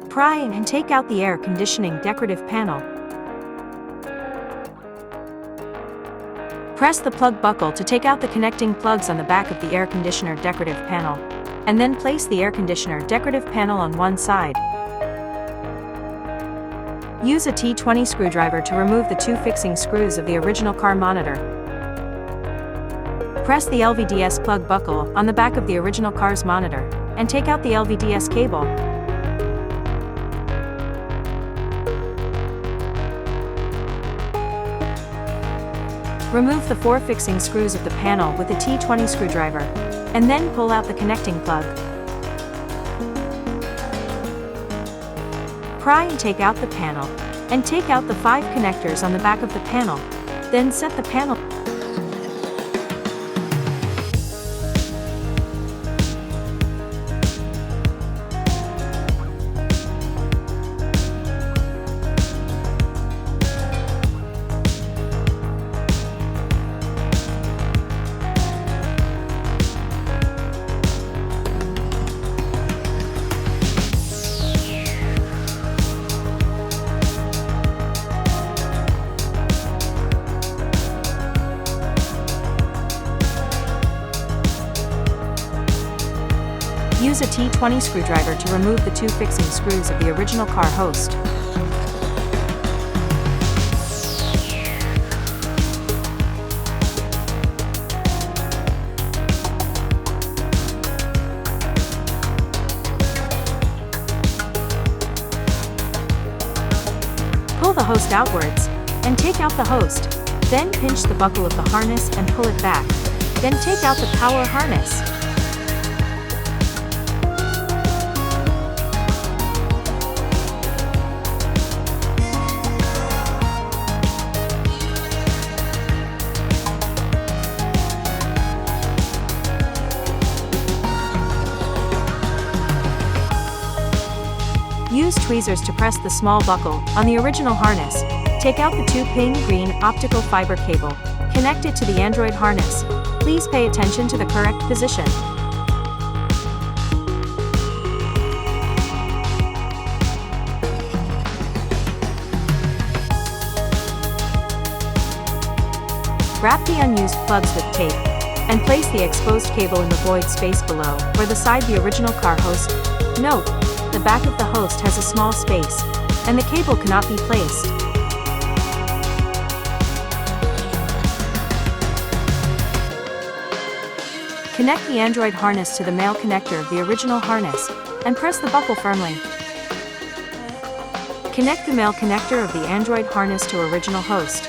Pry and take out the air conditioning decorative panel. Press the plug buckle to take out the connecting plugs on the back of the air conditioner decorative panel, and then place the air conditioner decorative panel on one side. Use a T20 screwdriver to remove the two fixing screws of the original car monitor. Press the LVDS plug buckle on the back of the original car's monitor, and take out the LVDS cable. Remove the four fixing screws of the panel with a T20 screwdriver, and then pull out the connecting plug. Pry and take out the panel, and take out the 5 connectors on the back of the panel. Then set the panel. Use a T20 screwdriver to remove the two fixing screws of the original car host. Pull the host outwards, and take out the host. Then pinch the buckle of the harness and pull it back. Then take out the power harness. Use tweezers to press the small buckle on the original harness. Take out the 2-pin green optical fiber cable. Connect it to the Android harness. Please pay attention to the correct position. Wrap the unused plugs with tape, and place the exposed cable in the void space below, where the side the original car host. Note: the back of the host has a small space, and the cable cannot be placed. Connect the Android harness to the male connector of the original harness, and press the buckle firmly. Connect the male connector of the Android harness to original host.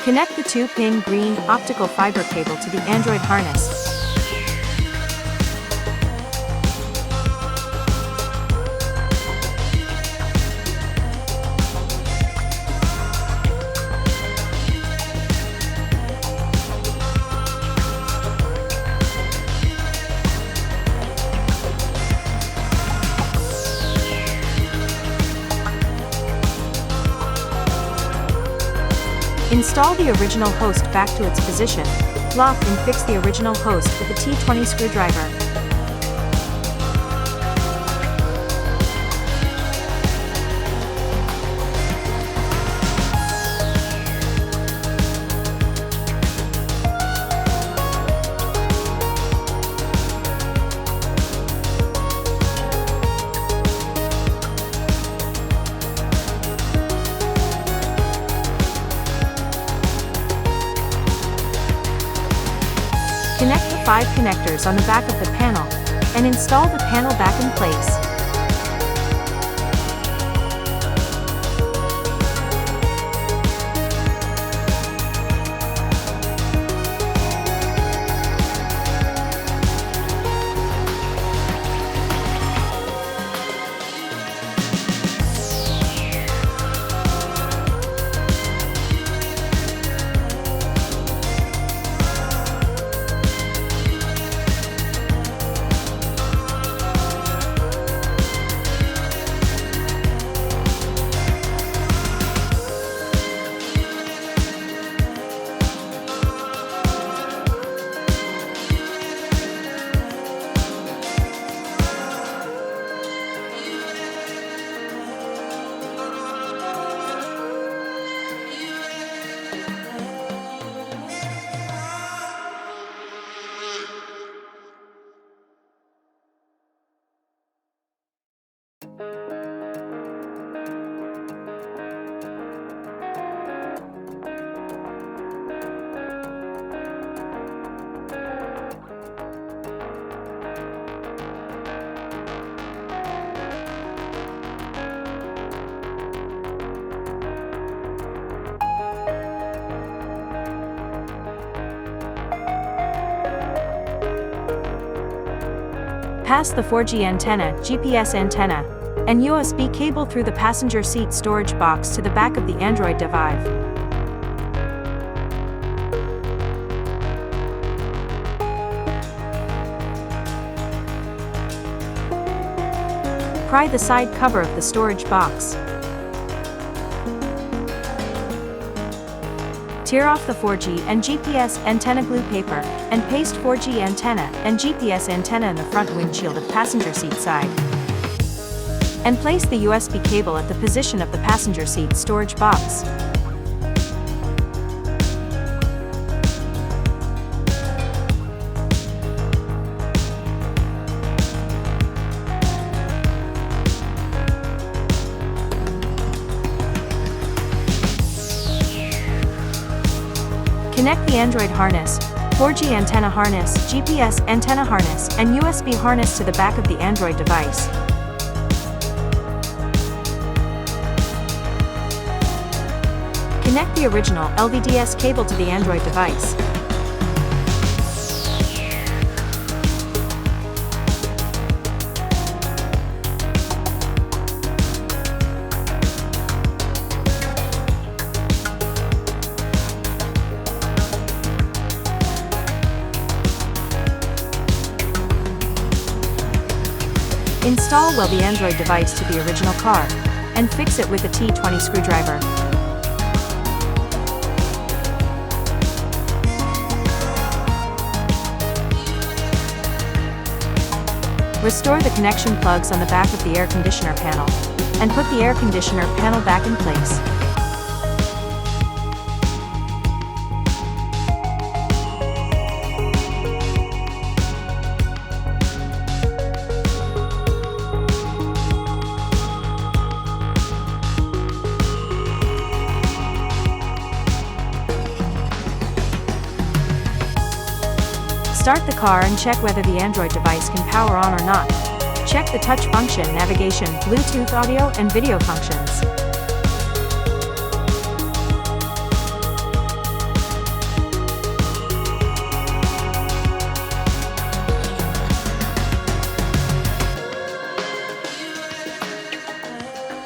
Connect the 2-pin green optical fiber cable to the Android harness. Install the original host back to its position. Lock and fix the original host with a T20 screwdriver. Connect the 5 connectors on the back of the panel, and install the panel back in place. Pass the 4G antenna, GPS antenna, and USB cable through the passenger seat storage box to the back of the Android device. Pry the side cover of the storage box. Tear off the 4G and GPS antenna glue paper, and paste 4G antenna and GPS antenna in the front windshield of passenger seat side. And place the USB cable at the position of the passenger seat storage box. Connect the Android harness, 4G antenna harness, GPS antenna harness, and USB harness to the back of the Android device. Connect the original LVDS cable to the Android device. Install well the Android device to the original car, and fix it with a T20 screwdriver. Restore the connection plugs on the back of the air conditioner panel, and put the air conditioner panel back in place. Start the car and check whether the Android device can power on or not. Check the touch function, navigation, Bluetooth audio and video functions.